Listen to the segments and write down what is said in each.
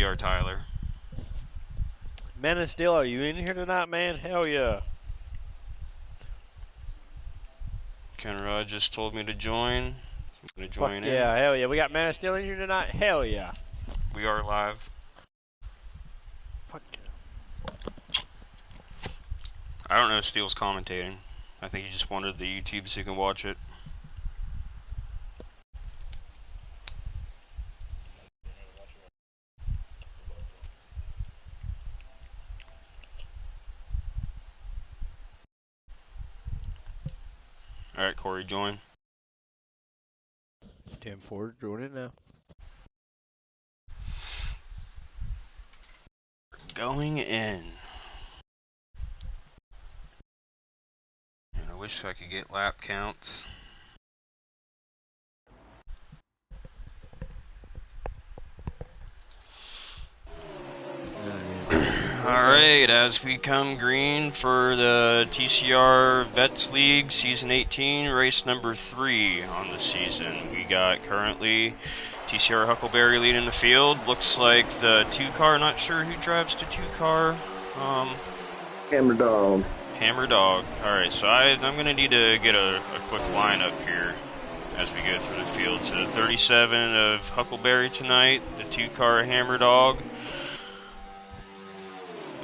TCR-TYLER. Man of Steel, are you in here tonight, man? Hell yeah. Kenrod just told me to join. I'm going to Fuck join in. yeah, hell yeah. We got Man of Steel in here tonight? Hell yeah. We are live. Fuck yeah. I don't know if Steel's commentating. I think he just wanted the YouTube so you can watch it. Alright, Corey, join. 10-4, join it now. Going in. And I wish I could get lap counts. Alright, as we come green for the TCR Vets League Season 18, race number 3 on the season. We got currently TCR Huckleberry leading the field. Looks like the 2-car, not sure who drives the 2-car. Hammer Dog. Hammer Dog. Alright, so I'm going to need to get a quick lineup here as we go through the field. So the 37 of Huckleberry tonight, the 2-car Hammer Dog.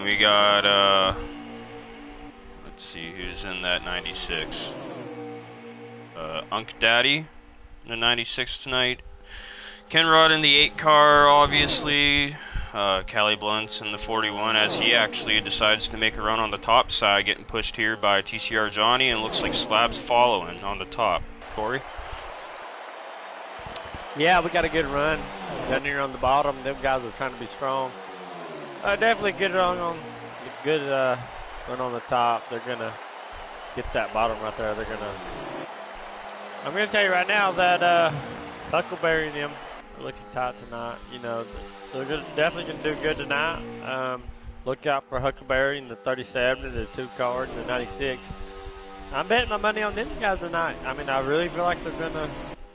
We got, let's see who's in that 96. Unk Daddy in the 96 tonight. Kenrod in the 8-car, obviously. Callie Blunt's in the 41 as he actually decides to make a run on the top side, getting pushed here by TCR Johnny, and looks like Slab's following on the top. Corey? Yeah, we got a good run. Down here on the bottom, them guys are trying to be strong. Definitely good run on the top. They're gonna get that bottom right there. I'm gonna tell you right now that Huckleberry and them are looking tight tonight. You know, they're definitely gonna do good tonight. Look out for Huckleberry and the 37 and the 2-car and the 96. I'm betting my money on them guys tonight. I mean, I really feel like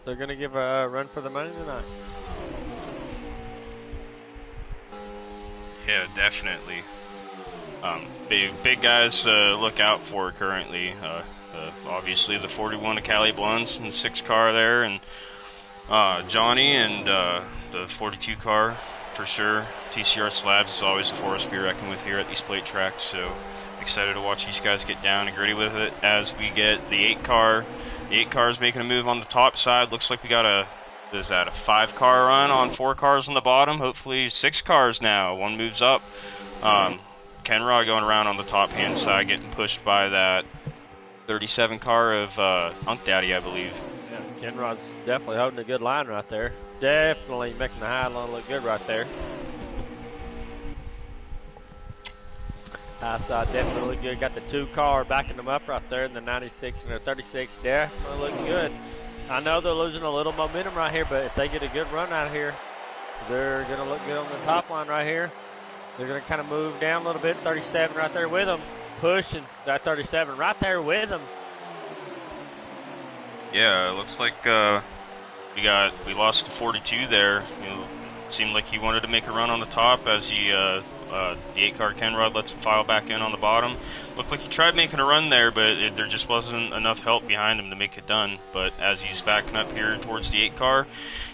they're gonna give a run for the money tonight. Yeah, definitely. Big guys look out for currently. Obviously the 41 of Callie Blunts and the 6-car there, and Johnny and the 42 car for sure. TCR Slabs is always a force to be reckoned with here at these plate tracks, so excited to watch these guys get down and gritty with it as we get the 8-car. The 8-car is making a move on the top side. Looks like we got a 5-car run on 4 cars on the bottom. Hopefully 6 cars now. One moves up. Kenrod going around on the top hand side, getting pushed by that 37 car of Unk Daddy, I believe. Yeah, Kenrod's definitely holding a good line right there. Definitely making the high line look good right there. High side definitely look good. Got the 2-car backing them up right there, and the 96 and the 36 definitely looking good. I know they're losing a little momentum right here, but if they get a good run out here, they're going to look good on the top line right here. They're going to kind of move down a little bit. 37 right there with them, pushing that 37 right there with them. Yeah, it looks like we lost the 42 there. You know, it seemed like he wanted to make a run on the top as he the 8-car Kenrod lets him file back in on the bottom. Looked like he tried making a run there, but there just wasn't enough help behind him to make it done. But as he's backing up here towards the 8-car,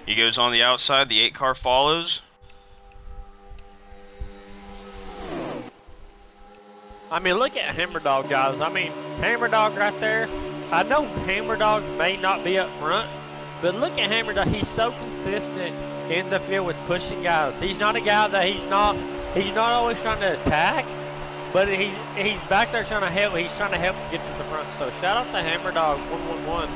he goes on the outside. The 8-car follows. I mean, look at Hammer Dog, guys. I mean, Hammer Dog right there. I know Hammer Dog may not be up front, but look at Hammer Dog. He's so consistent in the field with pushing guys. He's not a guy that he's not always trying to attack, but he's back there trying to help. He's trying to help get to the front. So shout out to Hammer Dog 111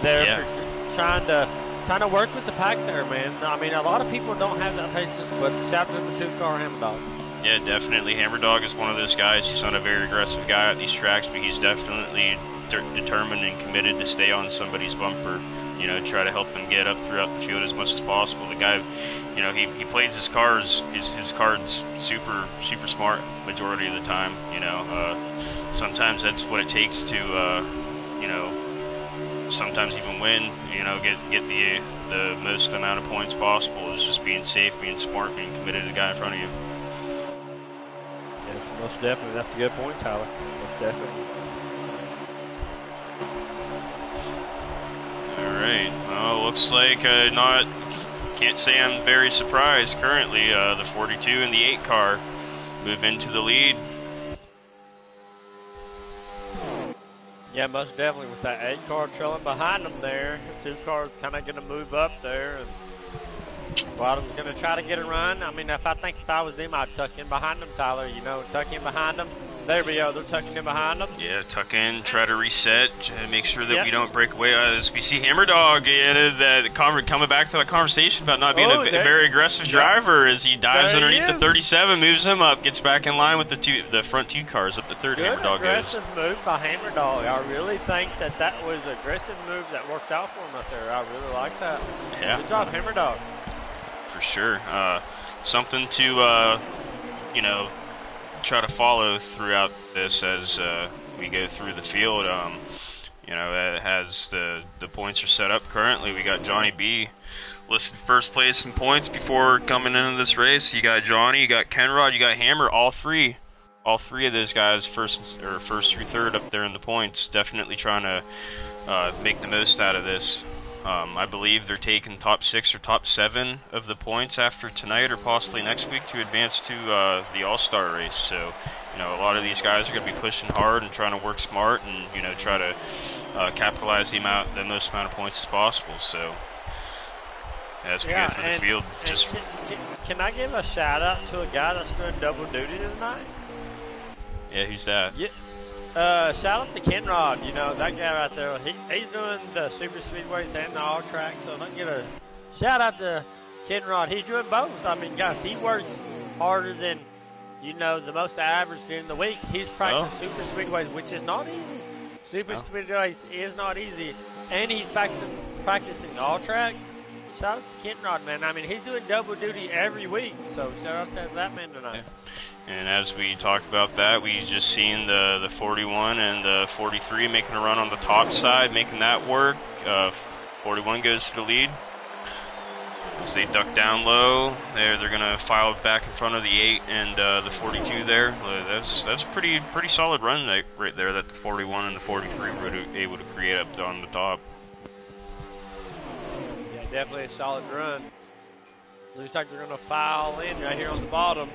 there for trying to work with the pack there, man. I mean, a lot of people don't have that patience, but shout out to the 2-car Hammer Dog. Yeah, definitely. Hammer Dog is one of those guys. He's not a very aggressive guy at these tracks, but he's definitely determined and committed to stay on somebody's bumper. You know, try to help him get up throughout the field as much as possible. The guy, you know, he plays his cards super smart majority of the time. You know, sometimes that's what it takes to, you know, sometimes even win. You know, get the most amount of points possible is just being safe, being smart, being committed to the guy in front of you. Yes, most definitely. That's a good point, Tyler. Most definitely. All right. Well, looks like can't say I'm very surprised. Currently, the 42 and the 8 car move into the lead. Yeah, most definitely with that 8 car trailing behind them there. 2 cars kind of going to move up there, and Bottom's going to try to get a run. I mean, if I was them, I'd tuck in behind them, Tyler. You know, tuck in behind them. There we go. They're tucking in behind them. Yeah, tuck in, try to reset, make sure that we don't break away. As we see Hammer Dog coming back to that conversation about not being a very aggressive driver, as he dives underneath the 37, moves him up, gets back in line with the front 2 cars up the third. Hammer Dog goes. Aggressive move by Hammer Dog. I really think that was an aggressive move that worked out for him out there. I really like that. Yeah. Good job, Hammer Dog. For sure. Something to, try to follow throughout this as we go through the field. As the points are set up currently, we got Johnny B listed first place in points before coming into this race. You got Johnny, you got Kenrod, you got Hammer, all three of those guys first through third up there in the points, definitely trying to make the most out of this. I believe they're taking top 6 or top 7 of the points after tonight or possibly next week to advance to the All-Star race. So, a lot of these guys are going to be pushing hard and trying to work smart and, try to capitalize the most amount of points as possible. So, as we go through the field, can I give a shout out to a guy that's doing double duty tonight? Yeah, who's that? Yeah. Shout out to Kenrod, that guy right there. He's doing the super speedways and the all tracks, so don't get a shout out to Kenrod. He's doing both. I mean, guys, he works harder than, the most average during the week. He's practicing super speedways, which is not easy. Super speedways is not easy, and he's practicing all track. Shout out to Kenrod, man. I mean, he's doing double duty every week, so shout out to that man tonight. Yeah. And as we talk about that, we just seen the 41 and the 43 making a run on the top side, making that work. 41 goes to the lead. As they duck down low, they're going to file back in front of the 8 and the 42 there. That's a pretty solid run right there that the 41 and the 43 were able to create up on the top. Yeah, definitely a solid run. Looks like they're going to file in right here on the bottom.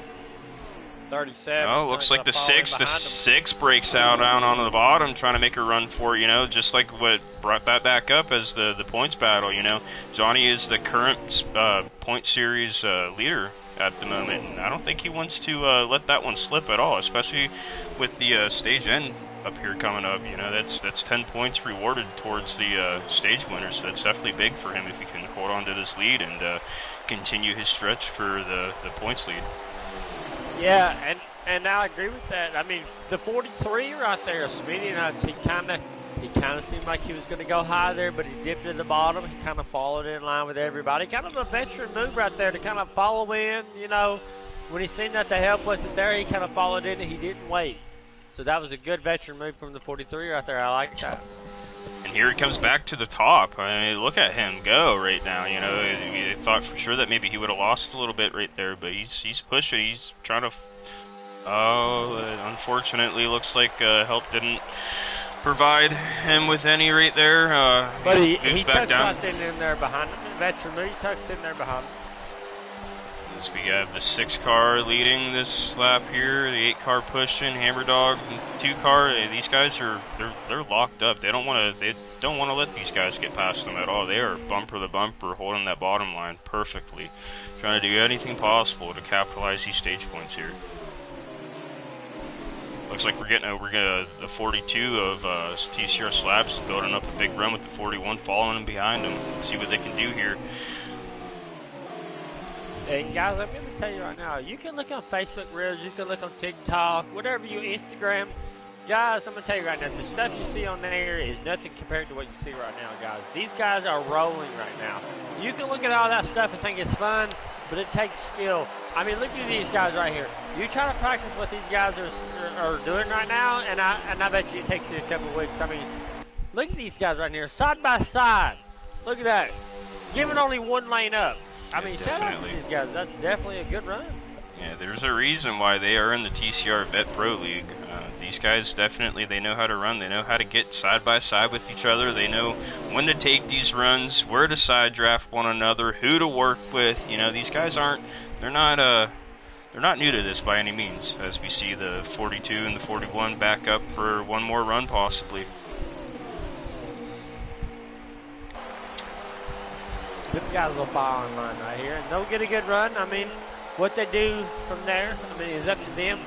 37. Oh, looks like the 6 breaks out down on the bottom, trying to make a run for, just like what brought that back up as the points battle, Johnny is the current point series leader at the moment, and I don't think he wants to let that one slip at all, especially with the stage end up here coming up. That's 10 points rewarded towards the stage winners. So that's definitely big for him if he can hold on to this lead and continue his stretch for the points lead. Yeah, and I agree with that. I mean, the 43 right there, Smitty Nuts, he kind of seemed like he was going to go high there, but he dipped to the bottom. He kind of followed in line with everybody. Kind of a veteran move right there to kind of follow in, When he seen that the help wasn't there, he kind of followed in and he didn't wait. So that was a good veteran move from the 43 right there. I like that. And here he comes back to the top. I mean, look at him go right now. I thought for sure that maybe he would have lost a little bit right there, but he's pushing. He's trying to. Unfortunately, looks like help didn't provide him with any right there. But he back down. In there behind him. The veteran move, he tucks in there behind him. As we have the 6 car leading this lap here, the 8 car pushing, Hammer Dog, 2 car. These guys they're locked up. They don't want to let these guys get past them at all. They are bumper to bumper, holding that bottom line perfectly, trying to do anything possible to capitalize these stage points here. Looks like we're getting a 42 of TCR Slabs building up a big run with the 41 following them behind them. Let's see what they can do here. And guys, let me tell you right now, you can look on Facebook Reels, you can look on TikTok, whatever you Instagram. Guys, I'm going to tell you right now, the stuff you see on there is nothing compared to what you see right now, guys. These guys are rolling right now. You can look at all that stuff and think it's fun, but it takes skill. I mean, look at these guys right here. You try to practice what these guys are doing right now, and I bet you it takes you a couple of weeks. I mean, look at these guys right here, side by side. Look at that. giving only one lane up. I Yeah, mean, shout out to definitely. these guys. That's definitely a good run. Yeah, there's a reason why they are in the TCR Vet Pro League. These guys definitely, they know how to run. They know how to get side by side with each other. They know when to take these runs, where to side draft one another, who to work with. You know, these guys they're not new to this by any means. As we see the 42 and the 41 back up for one more run possibly. Them guys will fall in line right here, and they'll get a good run. I mean, what they do from there, I mean, is up to them.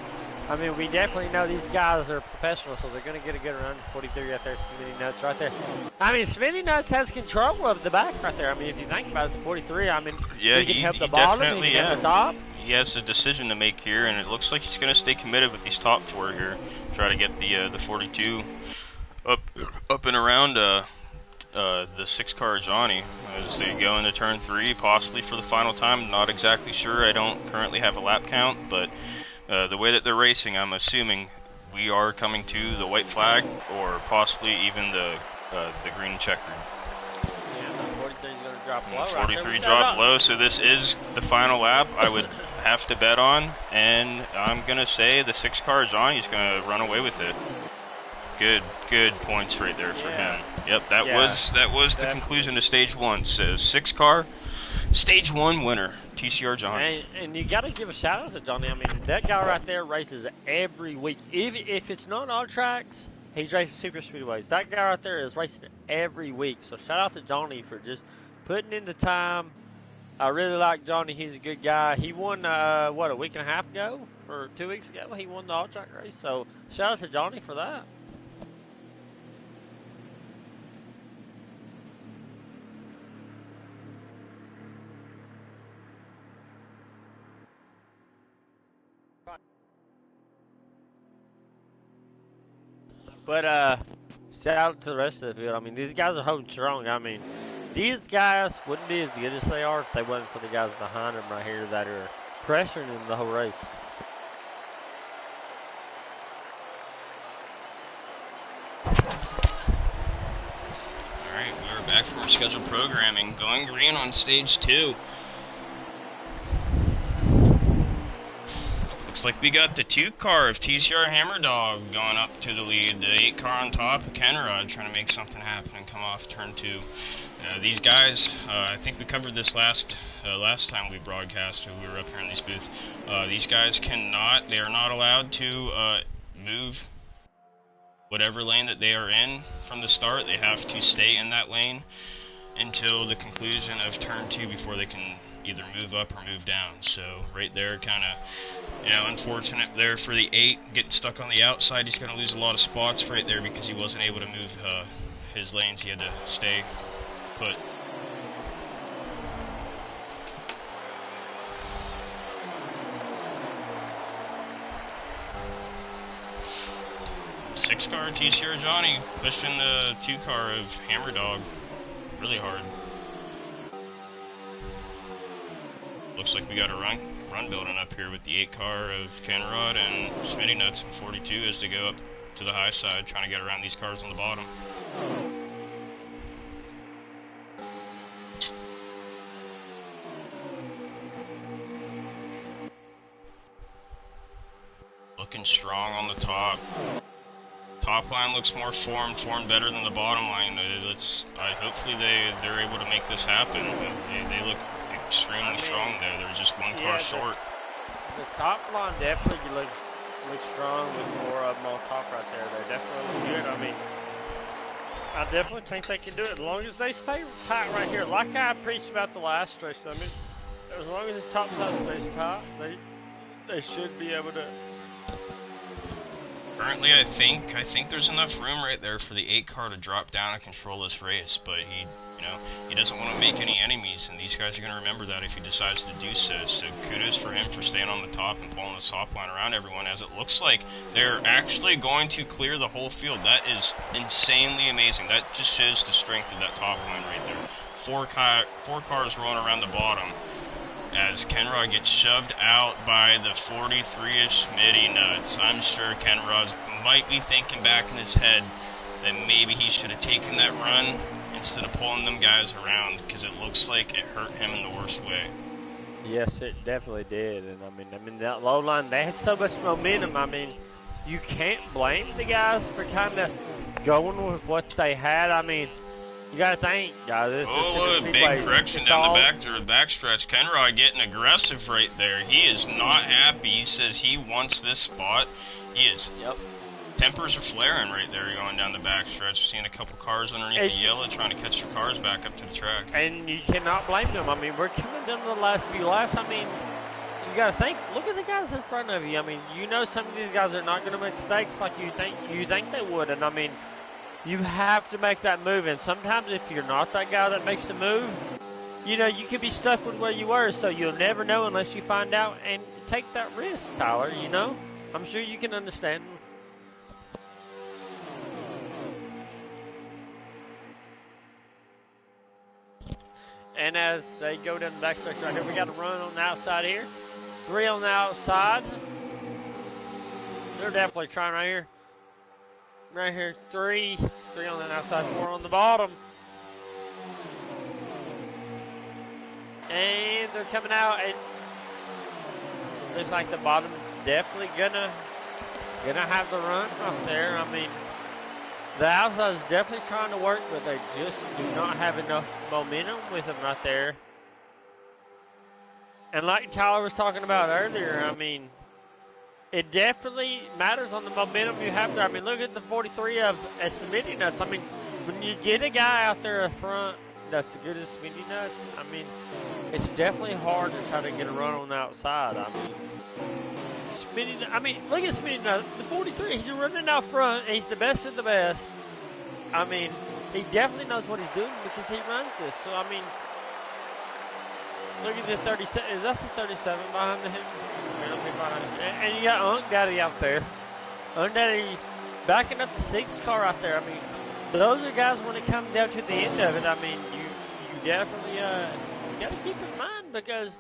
I mean, we definitely know these guys are professionals, so they're going to get a good run. 43 right there, Smitty Nuts right there. I mean, Smitty Nuts has control of the back right there. I mean, if you think about it, 43, I mean, Yeah, he can help the he bottom, definitely, he can help the top. He has a decision to make here, and it looks like he's going to stay committed with these top four here. Try to get the 42 up and around the 6-car Johnny as they go into turn 3, possibly for the final time. Not exactly sure. I don't currently have a lap count, but the way that they're racing, I'm assuming we are coming to the white flag or possibly even the green checkered. Yeah, no, 43 is going to drop low. 43 right dropped low, so this is the final lap I would have to bet on, and I'm going to say the 6-car Johnny's going to run away with it. Good points right there for him. Yep, that was the conclusion to stage 1. So 6-car, stage 1 winner, TCR Johnny. And you got to give a shout out to Johnny. I mean, that guy right there races every week. If it's not on tracks, he's racing super speedways. That guy right there is racing every week. So shout out to Johnny for just putting in the time. I really like Johnny. He's a good guy. He won, a week and a half ago or 2 weeks ago. He won the all track race. So shout out to Johnny for that. But shout out to the rest of the field. I mean, these guys are holding strong. I mean, these guys wouldn't be as good as they are if they wasn't for the guys behind them right here that are pressuring them the whole race. Alright, we're back from our scheduled programming. Going green on stage 2. Looks like we got the 2-car of TCR Hammerdog going up to the lead. The 8-car on top of Kenrod trying to make something happen and come off turn 2. These guys, I think we covered this last time we broadcast. We were up here in this booth. These guys they are not allowed to move whatever lane that they are in from the start. They have to stay in that lane until the conclusion of turn 2 before they can either move up or move down. So right there, kind of, unfortunate there for the 8, getting stuck on the outside. He's going to lose a lot of spots right there because he wasn't able to move his lanes. He had to stay put. Six-car TCR Johnny pushing the 2-car of Hammerdog really hard. Looks like we got a run building up here with the 8-car of Kenrod and Smitty Nuts and 42 as they go up to the high side trying to get around these cars on the bottom. Looking strong on the top. Top line looks more formed better than the bottom line. Hopefully they're able to make this happen. They look extremely strong there. They're just one car short. The top line definitely looks strong with more of them on top right there. They definitely look good. I mean, I definitely think they can do it as long as they stay tight right here. Like I preached about the last race. I mean, as long as the top side stays tight, they should be able to. Currently, I think there's enough room right there for the 8-car to drop down and control this race, but he doesn't want to make any enemies, and these guys are going to remember that if he decides to do so. So kudos for him for staying on the top and pulling the soft line around everyone, as it looks like they're actually going to clear the whole field. That is insanely amazing. That just shows the strength of that top line right there. Four cars rolling around the bottom as Kenrod gets shoved out by the 43-ish Smitty Nuts. I'm sure Kenrod might be thinking back in his head that maybe he should have taken that run instead of pulling them guys around, because it looks like it hurt him in the worst way. Yes, it definitely did. And I mean that low line, they had so much momentum. I mean, you can't blame the guys for kind of going with what they had. I mean, you got to think, guys. This Oh, is a big correction down the back stretch. Kenrod getting aggressive right there. He is not happy. He says he wants this spot. He is. Yep. Tempers are flaring right there going down the back stretch. Seeing a couple cars underneath the yellow trying to catch their cars back up to the track. And you cannot blame them. I mean, we're coming down to the last few laps. I mean, you got to think, look at the guys in front of you. I mean, you know some of these guys are not going to make mistakes like you think they would. And I mean, you have to make that move. And sometimes if you're not that guy that makes the move, you know, you could be stuck with where you were. So you'll never know unless you find out and take that risk, Tyler, you know. I'm sure you can understand. And as they go down the back stretch right here, we got a run on the outside here. 3 on the outside. They're definitely trying right here. Right here, 3 on the outside, 4 on the bottom. And they're coming out, and looks like the bottom is definitely gonna have the run up there. I mean, the outside is definitely trying to work, but they just do not have enough momentum with them right there. And like Tyler was talking about earlier, I mean, it definitely matters on the momentum you have there. I mean, look at the 43 of Smitty Nuts. I mean, when you get a guy out there up front that's as good as Smitty Nuts, I mean, it's definitely hard to try to get a run on the outside. I mean, look at Smitty Nuts. The 43, he's running out front. He's the best of the best. I mean, he definitely knows what he's doing because he runs this. So, I mean, look at the 37. Is that the 37 behind him? And you got Unk Daddy out there. Unk Daddy backing up the 6th car out there. I mean, those are guys when it comes down to the end of it. I mean, you definitely you got to keep in mind because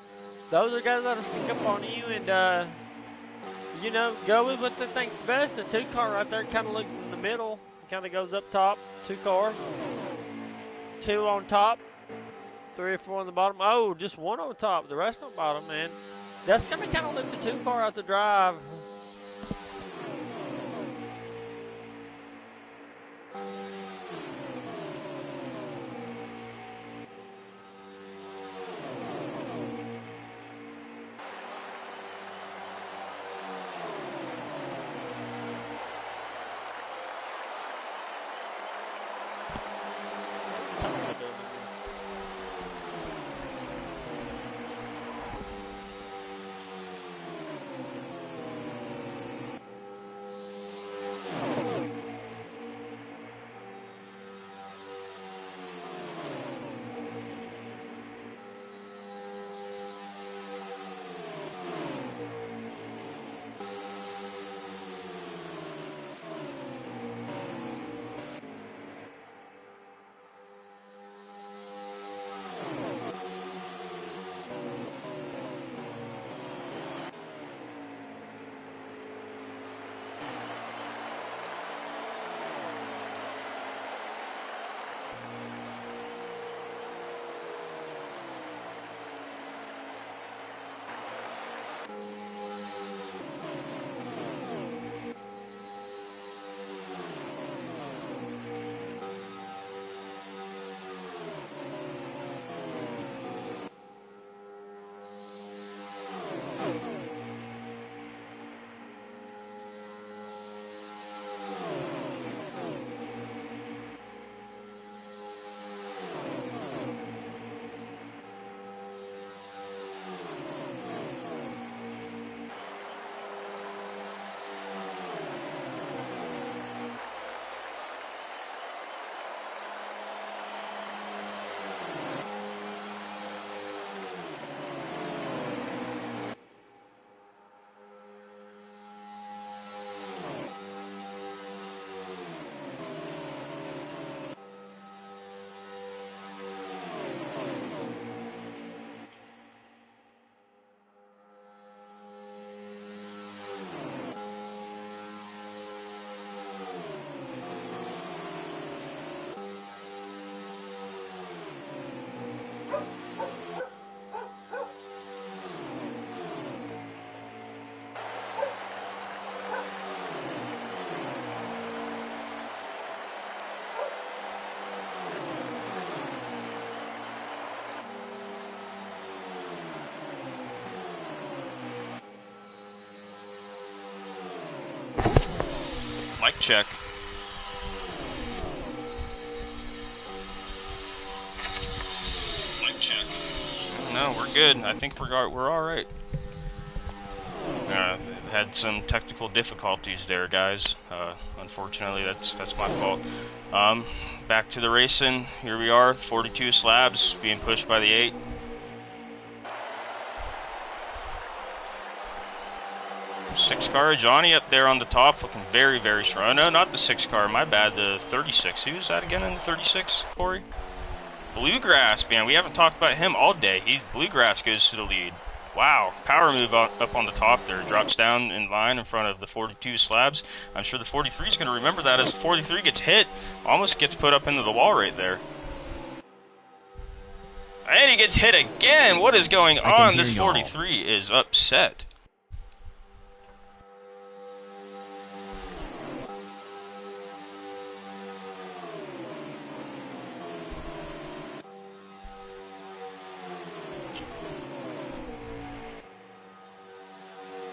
those are guys that'll stick up on you and, you know, go with what they think's best. The 2 car right there kind of looks in the middle. Kind of goes up top. 2 car. 2 on top. 3 or 4 on the bottom. Oh, just 1 on top. The rest on bottom, man. That's going to kind of lift the 2 car out the drive. Mic check. Mic check. No, we're good. I think we're all right. Had some technical difficulties there, guys. Unfortunately, that's my fault. Back to the racing. Here we are, 42 slabs being pushed by the 8. Six car, Johnny up there on the top, looking very, very strong. No, not the 6 car, my bad, the 36. Who's that again in the 36, Corey? Bluegrass, man, we haven't talked about him all day. Bluegrass goes to the lead. Wow, power move up on the top there. Drops down in line in front of the 42 slabs. I'm sure the 43 is going to remember that as 43 gets hit. Almost gets put up into the wall right there. And he gets hit again. What is going on? This 43 is upset.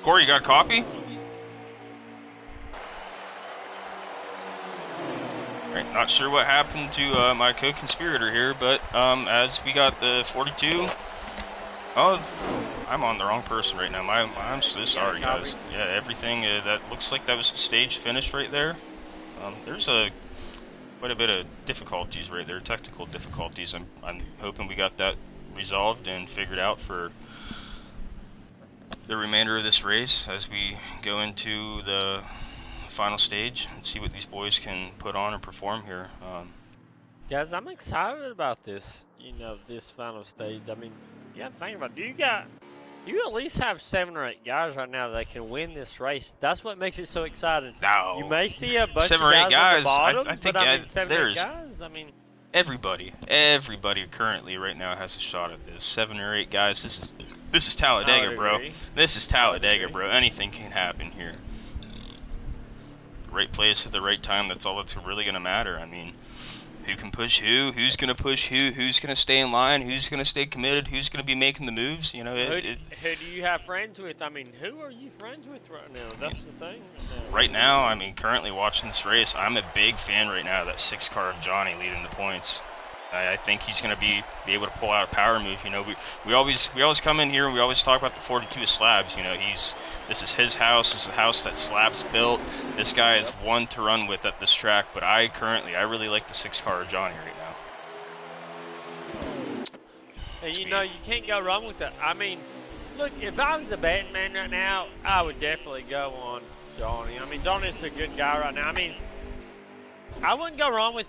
Corey, you got a copy? Right, not sure what happened to my co-conspirator here, but as we got the 42... Oh, I'm on the wrong person right now. I'm so sorry, guys. Yeah, everything, that looks like that was the stage finish right there. There's quite a bit of difficulties right there, technical difficulties. I'm hoping we got that resolved and figured out for the remainder of this race as we go into the final stage and see what these boys can put on and perform here. Guys, I'm excited about this, this final stage. I mean, you gotta think about it. You at least have 7 or 8 guys right now that can win this race. That's what makes it so exciting. No. You may see a bunch 7 of or 8 guys on the guys. bottom, I think but I mean, 7 or 8 there's guys, I mean... Everybody currently right now has a shot at this. 7 or 8 guys. This is Talladega, bro. This is Talladega, bro. Anything can happen here. Right place at the right time. That's all that's really gonna matter. I mean, who can push who? Who's gonna push who? Who's gonna stay in line? Who's gonna stay committed? Who's gonna be making the moves? Who do you have friends with? I mean, who are you friends with right now? That's the thing. Right now, I mean, currently watching this race, I'm a big fan right now of that 6 car of Johnny leading the points. I think he's going to be able to pull out a power move. We always come in here and we always talk about the 42 slabs. This is his house. This is a house that Slabs built. This guy is one to run with at this track. But I really like the 6 car of Johnny right now. And you can't go wrong with that. I mean, look, if I was a betting man right now, I would definitely go on Johnny. I mean, Johnny's a good guy right now. I mean, I wouldn't go wrong with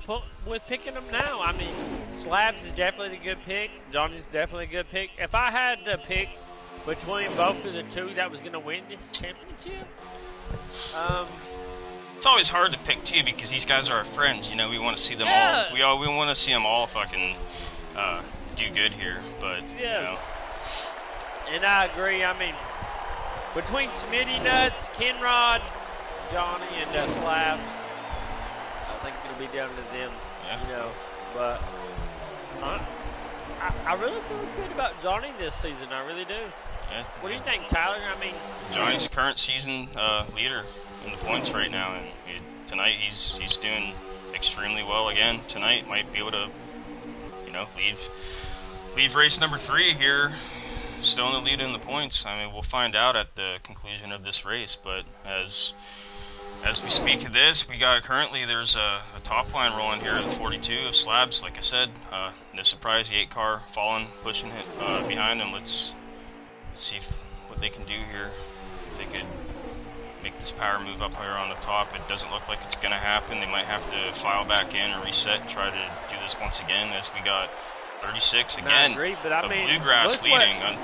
picking him now. I mean, Slabs is definitely a good pick. Johnny's definitely a good pick. If I had to pick between both of the two that was going to win this championship, it's always hard to pick too because these guys are our friends. We want to see them all. We want to see them all fucking do good here. But and I agree. I mean, between Smitty Nuts, Kenrod, Johnny, and Slabs. I think it'll be down to them, but I really feel good about Johnny this season. I really do. Yeah. What do you think, Tyler? I mean, Johnny's current season leader in the points right now, and tonight he's doing extremely well again. Tonight might be able to, leave race number 3 here, still in the lead in the points. I mean, we'll find out at the conclusion of this race, but as we speak of this, there's a top line rolling here at the 42 of Slabs. Like I said, no surprise, the 8 car falling, pushing it behind him. Let's see what they can do here. If they could make this power move up here on the top. It doesn't look like it's going to happen. They might have to file back in and reset and try to do this once again as we got 36 again. I agree, but I mean, Bluegrass leading.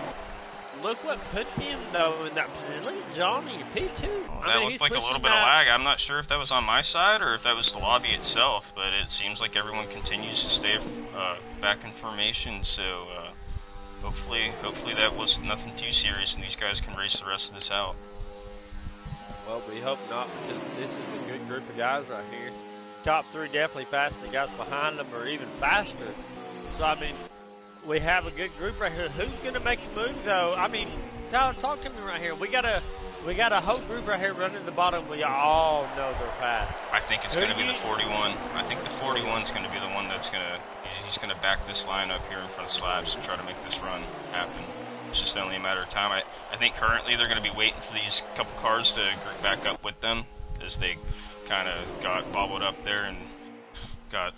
Look what put him, though, in that position. Look at Johnny, P2. That looked like a little bit of lag. I'm not sure if that was on my side or if that was the lobby itself, but it seems like everyone continues to stay back in formation, so hopefully that was nothing too serious and these guys can race the rest of this out. Well, we hope not, because this is a good group of guys right here. Top 3 definitely faster. The guys behind them are even faster. So, I mean, we have a good group right here. Who's going to make a move, though? I mean, Tyler, talk to me right here. We got a We got a whole group right here running the bottom. We all know they're fast. I think it's going to be the 41. I think the 41 is going to be the one that's going to, he's going to back this line up here in front of Slabs and try to make this run happen. It's just only a matter of time. I think currently they're going to be waiting for these couple cars to group back up with them as they kind of got bobbled up there and got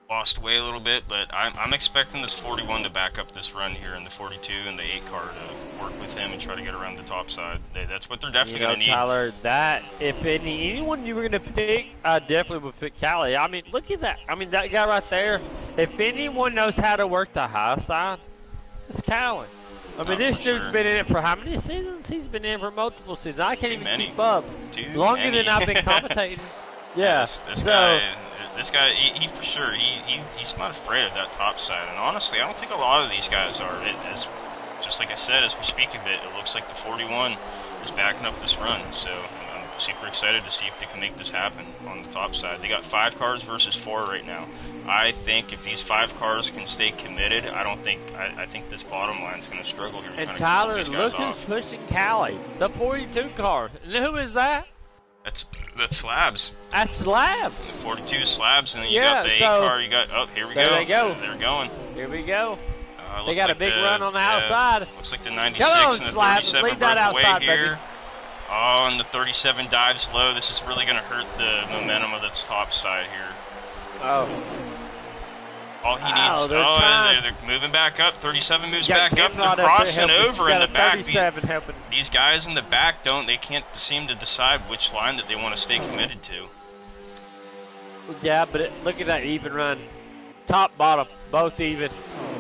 lost away a little bit, but I'm expecting this 41 to back up this run here, and the 42 and the 8 car to work with him and try to get around the top side. That's what they're definitely going to need. Tyler, that, if anyone you were going to pick, I definitely would pick Callie. I mean, look at that. I mean, that guy right there, if anyone knows how to work the high side, it's Callie. I mean, this dude's been in it for how many seasons? He's been in it for multiple seasons. I can't even keep up. Longer than I've been commentating. Yeah. This guy, he for sure, he's not afraid of that top side. And honestly, I don't think a lot of these guys are. Just like I said, as we speak of it, it looks like the 41 is backing up this run. So I'm super excited to see if they can make this happen on the top side. They got 5 cars versus 4 right now. I think if these 5 cars can stay committed, I think this bottom line is going to struggle here. And Tyler, look who's pushing Callie, the 42 car. And who is that? That's Slabs. That's Slabs. The 42 Slabs, and then you got the 8 car. You got, oh, here we go. There they go. They're going. Here we go. They got a big run on the outside. Looks like the 96 and the 37 broke away here. Baby. Oh, and the 37 dives low. This is really going to hurt the momentum of this top side here. Oh. All he needs. They're moving back up. 37 moves back up. They're crossing over in the back. These guys in the back they can't seem to decide which line that they want to stay committed to. Yeah, but look at that even run. Top, bottom, both even.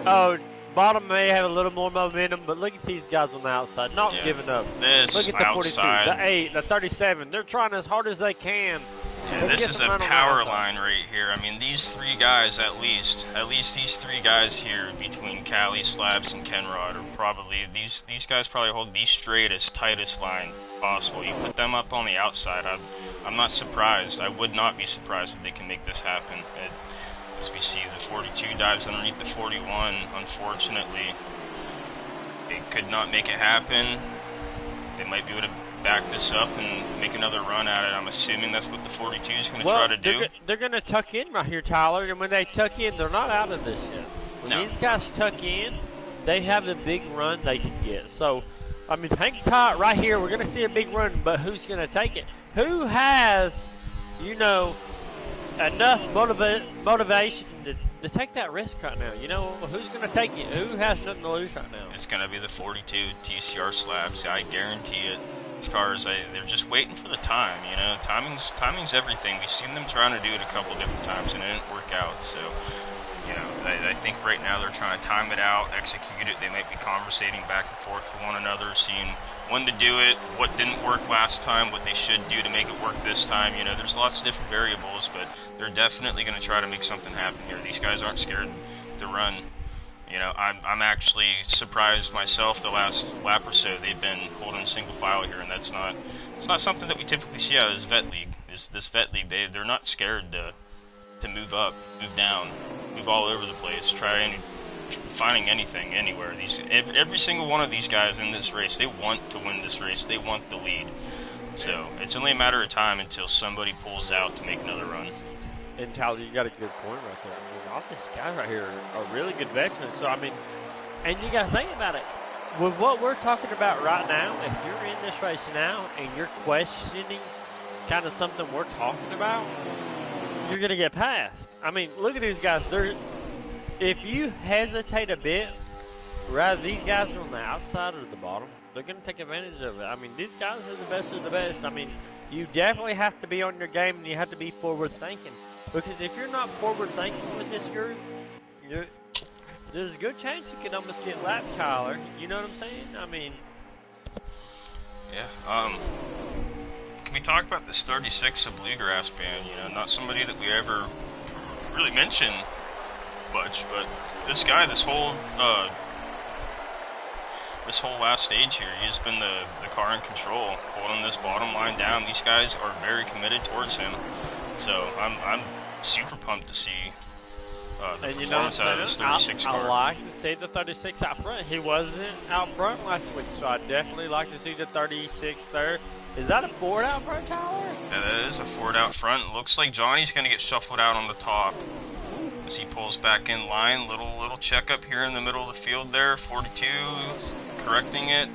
Oh, bottom may have a little more momentum, but look at these guys on the outside, not giving up. Look at the 42, the 8, the 37. They're trying as hard as they can. Yeah, this is a power line right here. I mean, these 3 guys at least these 3 guys here between Callie, Slabs, and Kenrod are probably, these guys probably hold the straightest, tightest line possible. You put them up on the outside, I'm not surprised. I would not be surprised if they can make this happen. As we see, the 42 dives underneath the 41. Unfortunately, they could not make it happen. They might be able to back this up and make another run at it. I'm assuming that's what the 42 is going to try to do. They're going to tuck in right here, Tyler, and when they tuck in, they're not out of this yet. When these guys tuck in, they have a big run they can get. So, I mean, hang tight right here. We're going to see a big run, but who's going to take it? Who has, enough motivation to take that risk right now? Who's going to take it? Who has nothing to lose right now? It's going to be the 42 TCR Slabs. I guarantee it. These cars, they're just waiting for the time. Timing's everything. We've seen them trying to do it a couple different times and it didn't work out. So, I think right now they're trying to time it out, execute it. They might be conversating back and forth with one another, seeing when to do it, what didn't work last time, what they should do to make it work this time. There's lots of different variables, but they're definitely going to try to make something happen here. These guys aren't scared to run. I'm actually surprised myself the last lap or so. They've been holding single file here, and it's not something that we typically see out of this vet league. This vet league, they're not scared to move up, move down, move all over the place, finding anything, anywhere. Every single one of these guys in this race, they want to win this race. They want the lead. So it's only a matter of time until somebody pulls out to make another run. And Tyler, you got a good point right there. I mean, all these guys right here are really good veterans. So, I mean, and you got to think about it. With what we're talking about right now, if you're in this race now and you're questioning kind of something we're talking about, you're going to get passed. I mean, look at these guys. If you hesitate a bit, rather these guys are on the outside or the bottom, they're going to take advantage of it. I mean, these guys are the best of the best. I mean, you definitely have to be on your game and you have to be forward thinking. Because if you're not forward thinking with this group, there's a good chance you can almost get lapped, Tyler. You know what I'm saying? I mean, yeah. Can we talk about this 36 of Bluegrass band? Not somebody that we ever really mention much, but this guy, this whole last stage here, he's been the car in control, holding this bottom line down. These guys are very committed towards him. So I'm super pumped to see the And you know what performance I'm out of this saying? 36 I car. like to see the 36 out front. He wasn't out front last week, so I definitely like to see the 36 there. Is that a Ford out front, Tyler? That is a Ford out front. Looks like Johnny's going to get shuffled out on the top as he pulls back in line. Little checkup here in the middle of the field there. 42 correcting it.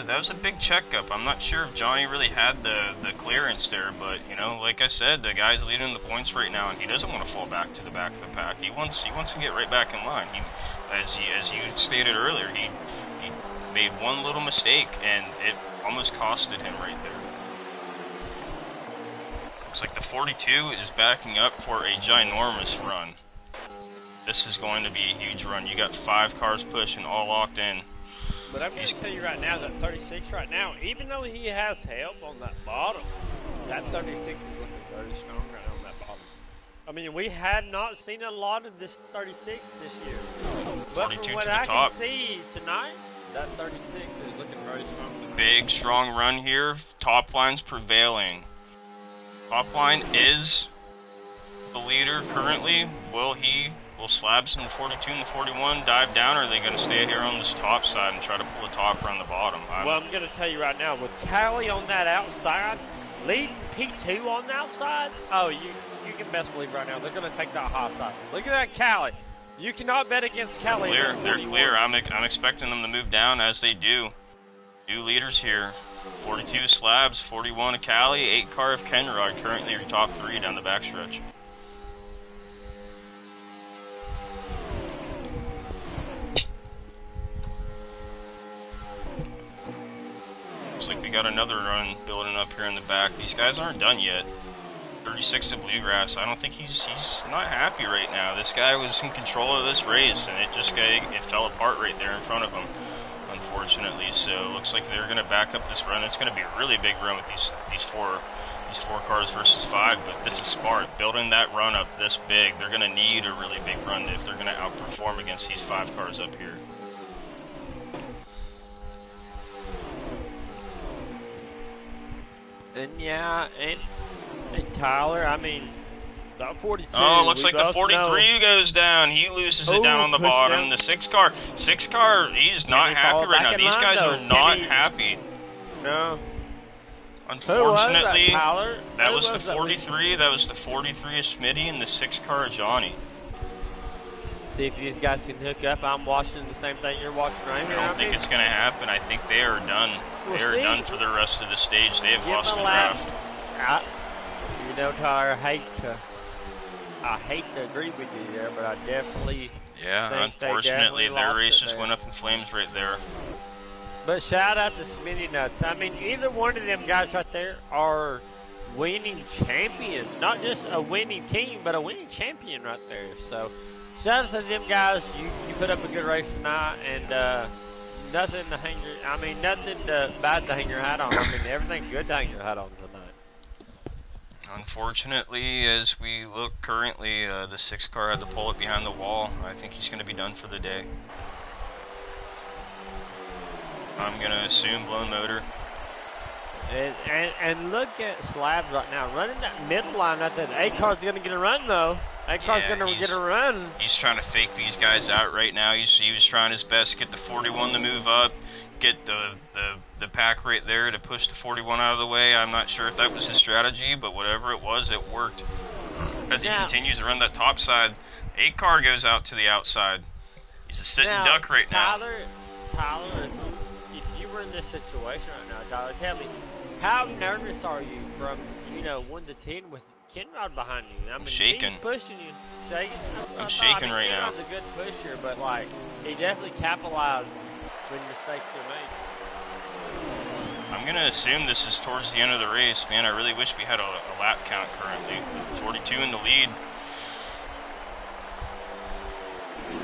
That was a big checkup. I'm not sure if Johnny really had the clearance there, but you know, like I said, the guy's leading the points right now, and he doesn't want to fall back to the back of the pack. He wants to get right back in line. As you stated earlier, he made one little mistake, and it almost costed him right there. Looks like the 42 is backing up for a ginormous run. This is going to be a huge run. You got 5 cars pushing, all locked in. But I'm going to tell you right now that 36 right now, even though he has help on that bottom, that 36 is looking very strong right now on that bottom. I mean, we had not seen a lot of this 36 this year. But from what I can see tonight, that 36 is looking very strong tonight. Big, strong run here. Top line's prevailing. Top line is the leader currently. Will Slabs in the 42 and the 41 dive down, or are they going to stay here on this top side and try to pull the top around the bottom? Well, I'm going to tell you right now, with Callie on that outside, leading P2 on the outside, oh, you can best believe right now they're going to take that high side. Look at that Callie. You cannot bet against Callie. They're clear. I'm expecting them to move down as they do. New leaders here. 42 Slabs, 41 of Callie, 8 car of Kenrod, currently your top 3 down the backstretch. Looks like we got another run building up here in the back. These guys aren't done yet. 36 of Bluegrass. I don't think he's not happy right now. This guy was in control of this race, and it fell apart right there in front of him, unfortunately. So it looks like they're going to back up this run. It's going to be a really big run with these four cars versus 5. But this is smart. Building that run up this big, they're going to need a really big run if they're going to outperform against these 5 cars up here. And yeah, and Tyler, I mean, that 42. Oh, looks like the 43 goes down. He loses it down on the bottom. The 6 car, he's not happy right now. These guys are not happy. No. Unfortunately, that was the 43. That was the 43 of Smitty and the 6 car of Johnny. See if these guys can hook up. I'm watching the same thing you're watching right here. I don't think it's going to happen. I think they are done. They are done for the rest of the stage. They have lost the draft. You know, Tyler, I hate to agree with you there, but I definitely think unfortunately, their race just went up in flames right there. But shout out to Smitty Nuts. I mean, either one of them guys right there are winning champions. Not just a winning team, but a winning champion right there. So shout out to them guys. You put up a good race tonight, and nothing bad to hang your hat on. I mean, everything good to hang your hat on tonight. Unfortunately, as we look currently, the 6 car had to pull it behind the wall. I think he's going to be done for the day. I'm going to assume blown motor. And look at Slabs right now, running that middle line right there. The 8 car's going to get a run, though. 8 car's going to get a run. He's trying to fake these guys out right now. He was trying his best to get the 41 to move up, get the pack right there to push the 41 out of the way. I'm not sure if that was his strategy, but whatever it was, it worked. As he continues to run that top side, 8 car goes out to the outside. He's a sitting duck right now. Tyler, if you were in this situation right now, Tyler, tell me, how nervous are you from 1 to 10 with Kenrod behind you? I mean, shaking. He's pushing you, shaking. I'm shaking right now. Kenrod's a good pusher, but he definitely capitalizes when mistakes are made. I'm going to assume this is towards the end of the race. Man, I really wish we had a lap count currently. 42 in the lead.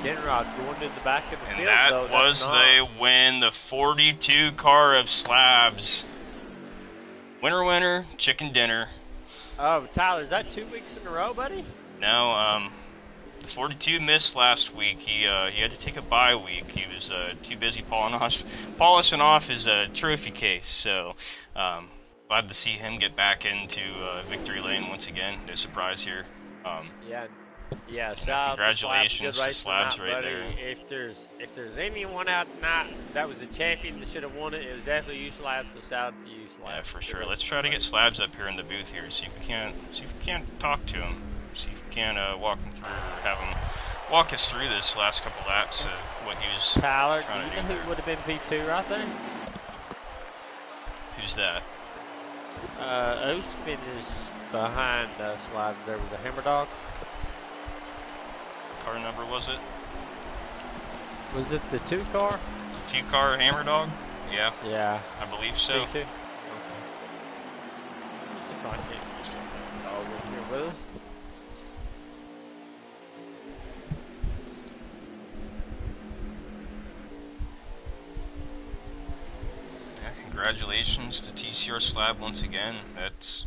Kenrod going to the back of the field, and that was the win. The 42 car of Slabs. Winner, chicken dinner. Oh, Tyler, is that 2 weeks in a row, buddy? No, the 42 missed last week. He had to take a bye week. He was too busy polishing off his trophy case. So glad to see him get back into victory lane once again. No surprise here. Yeah, Yeah, shout out to Slabs. Good Congratulations to race Slabs tonight, right buddy. there. If there's anyone out tonight that was the champion that should have won it, it was definitely you, Slabs. So shout out to you, Yeah, Slabs. for Good sure. race Let's try to tonight, get buddy. Slabs up here in the booth here. See if we can't talk to him. See if we can walk him through, or have him walk us through this last couple laps of what he was Tyler, do trying you to know do who there. would have been P2 right there? Who's that? Ospin is behind Slabs there with the Hammer Dog. What car number was it? Was it the 2 car? The 2-car Hammer Dog? Yeah, Yeah. I believe so. P2? Okay. Let's see if I can get the dog in here with us. Yeah, congratulations to TCR Slab once again. That's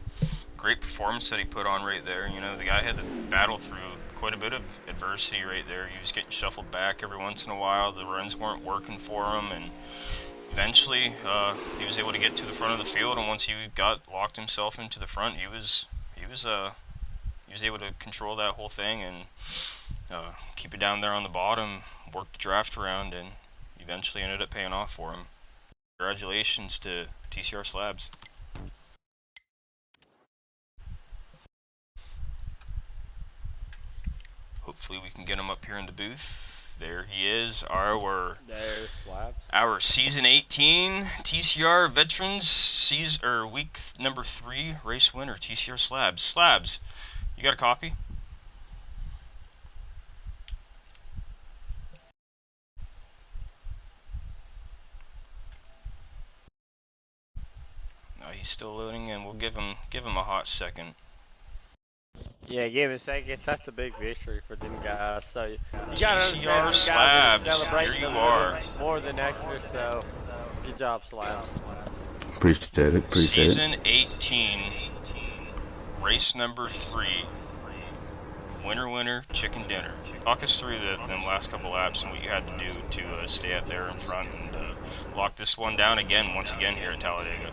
great performance that he put on right there. You know, the guy had to battle through quite a bit of adversity right there. He was getting shuffled back every once in a while. The runs weren't working for him, and eventually he was able to get to the front of the field. And once he locked himself into the front, he was able to control that whole thing and keep it down there on the bottom, work the draft around, and eventually ended up paying off for him. Congratulations to TCR Slabs. Hopefully we can get him up here in the booth. There he is, There's Slabs. our season 18 TCR Veterans week number 3 race winner, TCR Slabs. Slabs, you got a copy? He's still loading, and we'll give him a hot second. Yeah, give it a second. That's a big victory for them guys. So you gotta TCR understand these guys Slabs, are celebrating here you a are. little more than extra. So good job, Slabs. Appreciate it. Season 18, race number 3. Winner, chicken dinner. Talk us through them last couple laps and what you had to do to stay up there in front and lock this one down once again here at Talladega.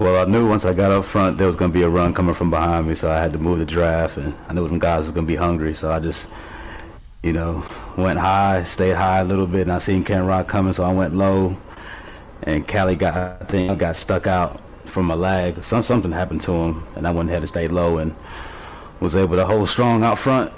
Well, I knew once I got up front there was going to be a run coming from behind me, so I had to move the draft, and I knew them guys was going to be hungry, so I just, went high, stayed high a little bit, and I seen Ken Rock coming, so I went low, and Callie got stuck out from a lag. Something happened to him, and I went ahead and stayed low and was able to hold strong out front.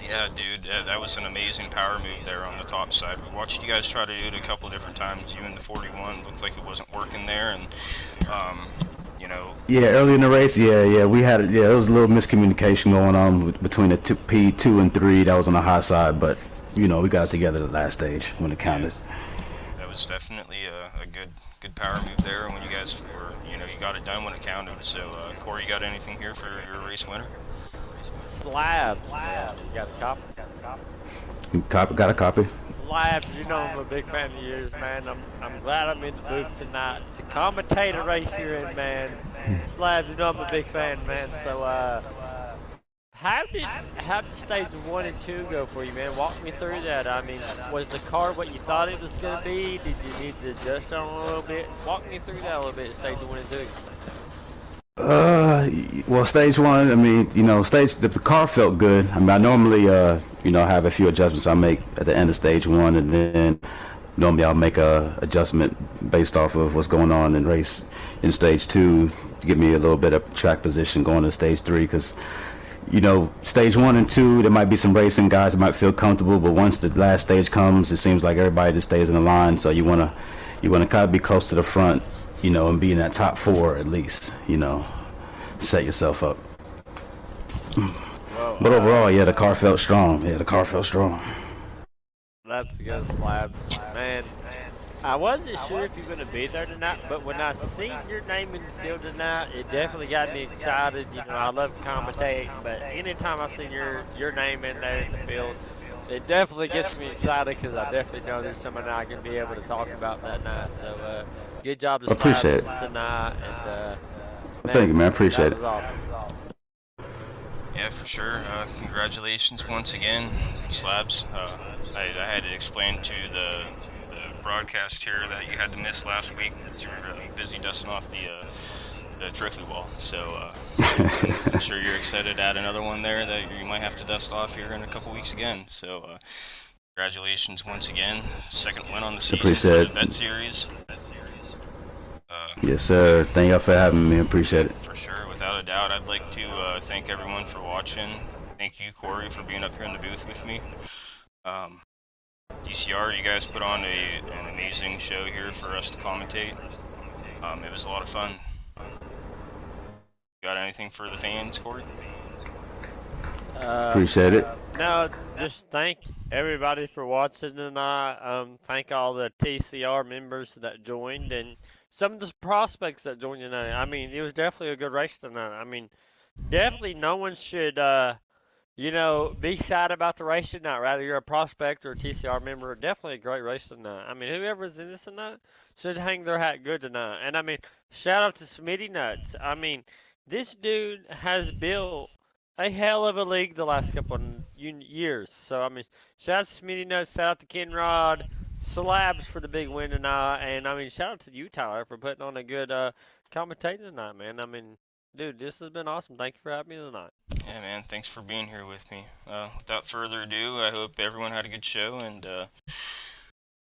Yeah, dude, that was an amazing power move there on the top side. We watched you guys try to do it a couple different times. You and the 41 looked like it wasn't working there, and Yeah, early in the race, there was a little miscommunication going on between the P2 and 3. That was on the high side, but we got it together the last stage when it counted. That was definitely a good power move there, and when you guys were, you got it done when it counted. So, Corey, you got anything here for your race winner? Slabs. You got a copy? Got a copy. Slabs, I'm a big fan of yours, man. I'm glad I'm in the booth tonight to commentate a race you're in, man. Slabs, I'm a big fan, man. So, how did stage 1 and 2 go for you, man? Walk me through that. I mean, was the car what you thought it was gonna be? Did you need to adjust on it a little bit? Walk me through that a little bit, stage 1 and 2. Well, stage 1, I mean, the car felt good. I mean, I normally, have a few adjustments I make at the end of stage 1, and then normally I'll make a adjustment based off of what's going on in stage 2 to give me a little bit of track position going to stage 3, because, stage 1 and 2, there might be some racing guys that might feel comfortable, but once the last stage comes, it seems like everybody just stays in the line, so you want to kind of be close to the front, and be in that top 4 at least, set yourself up. Well, But overall, the car felt strong. That's good, Slabs. Man, I wasn't sure if you're going to be there tonight, but when I seen your name in the field tonight, it definitely got me excited. I love commentating, but anytime I see your name in there in the field, it definitely gets me excited because I definitely know there's someone I can be able to talk about that night. So, good job to Slabs Appreciate it. tonight. And, man, Thank you, man. Appreciate that was awesome. Yeah, for sure. Congratulations once again, Slabs. I had to explain to the broadcast here that you had to miss last week because you were busy dusting off the trophy wall. So I'm sure you're excited to add another one there that you might have to dust off here in a couple weeks again. So congratulations once again. Second win on the season Appreciate for it. the Vet Series. Yes, sir. Thank y'all for having me. Appreciate it. For sure, without a doubt. I'd like to thank everyone for watching. Thank you, Corey, for being up here in the booth with me. TCR, you guys put on an amazing show here for us to commentate. It was a lot of fun. Got anything for the fans, Corey? Appreciate it. No, just thank everybody for watching tonight. Thank all the TCR members that joined and some of the prospects that joined tonight. I mean, it was definitely a good race tonight. I mean, definitely no one should, be sad about the race tonight. Rather you're a prospect or a TCR member, definitely a great race tonight. I mean, whoever's in this tonight should hang their hat good tonight. And I mean, shout out to Smitty Nuts. I mean, this dude has built a hell of a league the last couple of years. So I mean, shout out to Smitty Nuts, shout out to Kenrod, Slabs for the big win tonight, and I mean, shout out to you, Tyler, for putting on a good commentating tonight, man. I mean, dude, this has been awesome. Thank you for having me tonight. Yeah, man, thanks for being here with me. Without further ado, I hope everyone had a good show, and,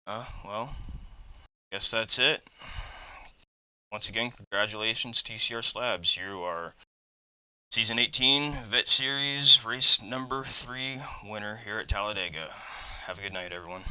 well, guess that's it. Once again, congratulations, TCR Slabs. You are Season 18 Vet Series race number 3 winner here at Talladega. Have a good night, everyone.